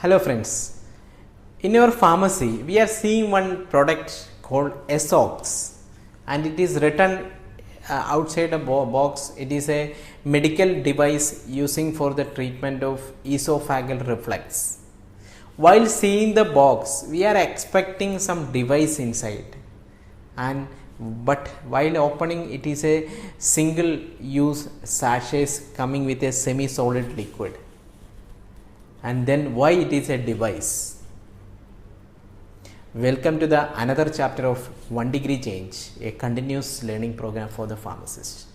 Hello friends, in your pharmacy we are seeing one product called Esoxx and it is written outside a box. It is a medical device using for the treatment of esophageal reflux. While seeing the box we are expecting some device inside, but while opening it is a single use sachet coming with a semi solid liquid. And then why it is a device? Welcome to the another chapter of 1 Degree Change, a continuous learning program for the pharmacist.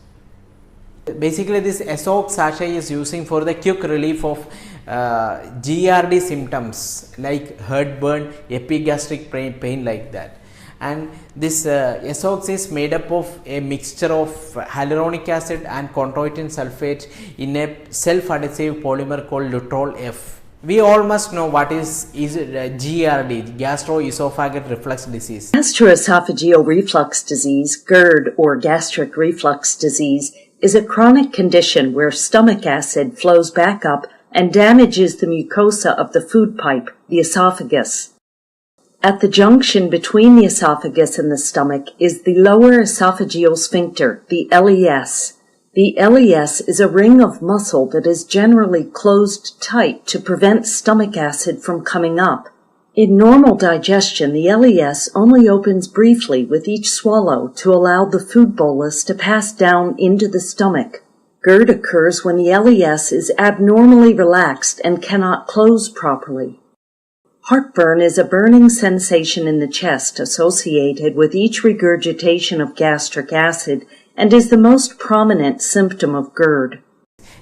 Basically this Esoxx sachet is using for the quick relief of GERD symptoms like heartburn, epigastric pain like that. And this Esoxx is made up of a mixture of hyaluronic acid and chondroitin sulfate in a self-adhesive polymer called Lutrol F. We all must know what is GERD, gastroesophageal reflux disease. Gastroesophageal reflux disease, Gerd or gastric reflux disease, is a chronic condition where stomach acid flows back up and damages the mucosa of the food pipe, the esophagus. At the junction between the esophagus and the stomach is the lower esophageal sphincter, the LES. The LES is a ring of muscle that is generally closed tight to prevent stomach acid from coming up. In normal digestion, the LES only opens briefly with each swallow to allow the food bolus to pass down into the stomach. GERD occurs when the LES is abnormally relaxed and cannot close properly. Heartburn is a burning sensation in the chest associated with each regurgitation of gastric acid and is the most prominent symptom of GERD.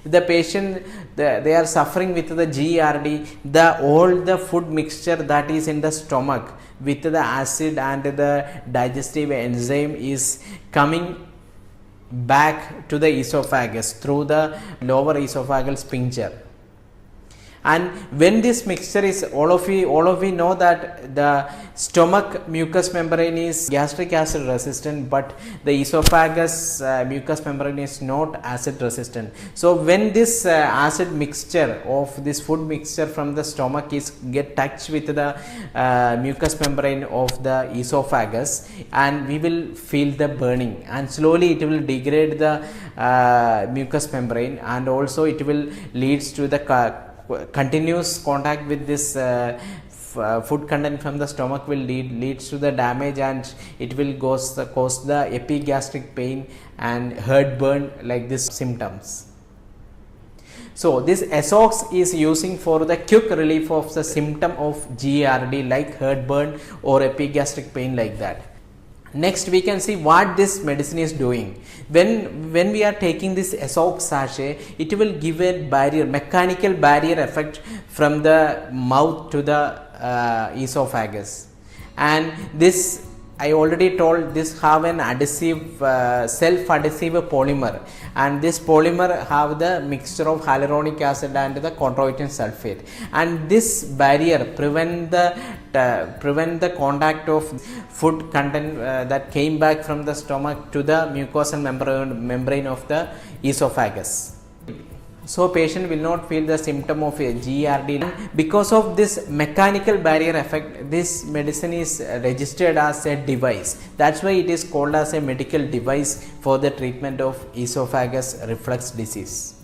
The patient, they are suffering with the GERD, all the food mixture that is in the stomach with the acid and the digestive enzyme is coming back to the esophagus through the lower esophageal sphincter. And when this mixture is, all of you know that the stomach mucous membrane is gastric acid resistant, but the esophagus mucous membrane is not acid resistant. So when this acid mixture of this food mixture from the stomach is get touched with the mucous membrane of the esophagus, and we will feel the burning, and slowly it will degrade the mucous membrane, and also it will leads to the continuous contact with this food content from the stomach will leads to the damage, and it will cause the epigastric pain and heartburn like this symptoms. So this Esoxx is using for the quick relief of the symptom of GERD like heartburn or epigastric pain like that. Next we can see what this medicine is doing. When we are taking this Esoxx sachet, it will give a mechanical barrier effect from the mouth to the esophagus. And this, I already told, this have an adhesive self-adhesive polymer, and this polymer have the mixture of hyaluronic acid and the chondroitin sulfate, and this barrier prevent the contact of food content that came back from the stomach to the mucosal membrane of the esophagus. So patient will not feel the symptom of a GERD. Because of this mechanical barrier effect, this medicine is registered as a device. That's why it is called as a medical device for the treatment of esophagus reflux disease.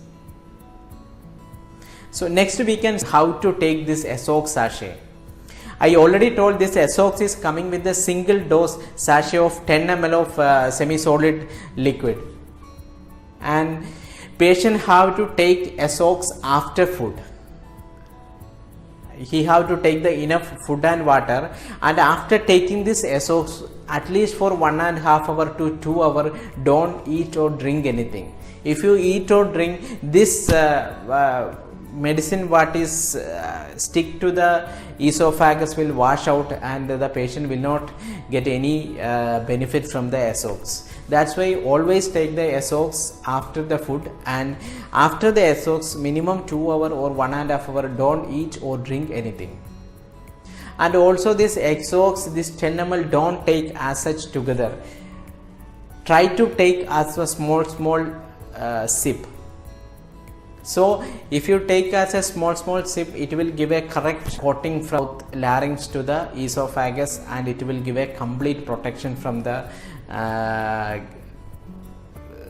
So next we can see how to take this Esoxx sachet. I already told this Esoxx is coming with a single dose sachet of 10 ml of semi-solid liquid, and patient have to take Esoxx after food. He have to take the enough food and water, and after taking this Esoxx at least for 1.5 hour to 2 hour, don't eat or drink anything. If you eat or drink this medicine, what is stick to the esophagus will wash out, and the patient will not get any benefit from the Esoxx. That's why always take the Esoxx after the food, and after the Esoxx minimum 2 hour or 1.5 hour, don't eat or drink anything. And also this Esoxx, this 10 ml don't take as such together. Try to take as a small sip. So if you take as a small sip, it will give a correct coating from larynx to the esophagus, and it will give a complete protection from the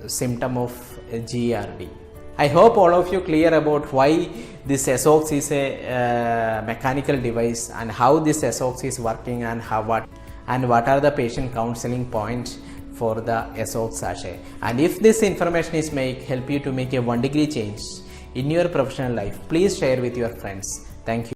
symptom of GERD. I hope all of you clear about why this Esoxx is a mechanical device, and how this Esoxx is working, and what are the patient counseling points for the Esoxx sachet. And if this information is help you to make a 1-degree change in your professional life, please share with your friends. Thank you.